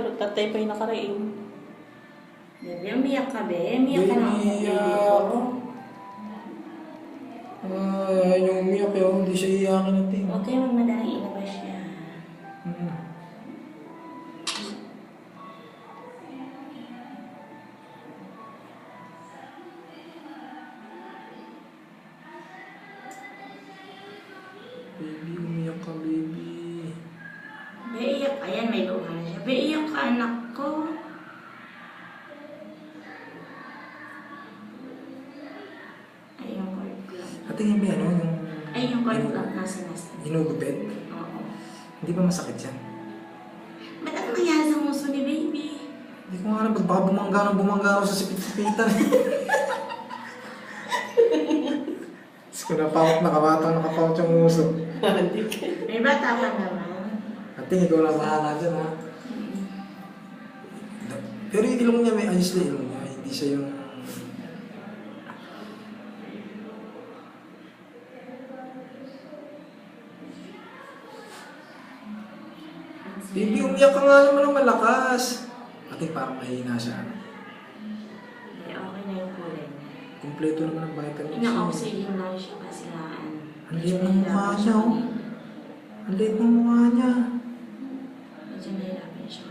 siguro. Tatay pa yung nakarain. Bebe, umiyak ka, be. Umiyak ka na. Ay, yung umiyak yun, hindi siya iyakin natin. Huwag kayo magmadaling ilabas siya. Baby, umiyak ka, baby. Be, iyak. Ayan, may luha na siya. Be, iyak ka, anak ko. Ay, yung cord lang. Ate, yung may ano, yung... Ay, yung cord lang nasa nasa. Hinugupit? Oo. Hindi ba masakit yan? Ba't ang nangyari sa muso ni baby? Hindi ko nga alam, ba't baka bumangga ako sa sipit-sipitan. Tapos ko nakapawat yung uso. May bata pa naman. Ate, ikaw na bahala dyan, ha? Pero yung ilong niya, may ayos na ilong niya. Hindi siya yung... Baby, umiyak ka nga naman ng malakas. Ate, parang mahina siya. Ay, okay na yung kulay niya. Kompleto naman ang vitamins. Ina-oxygen lang siya kasi Ang liit ng mukha niya, oh. Ang liit ng mukha niya. Medyo nahirapan siya.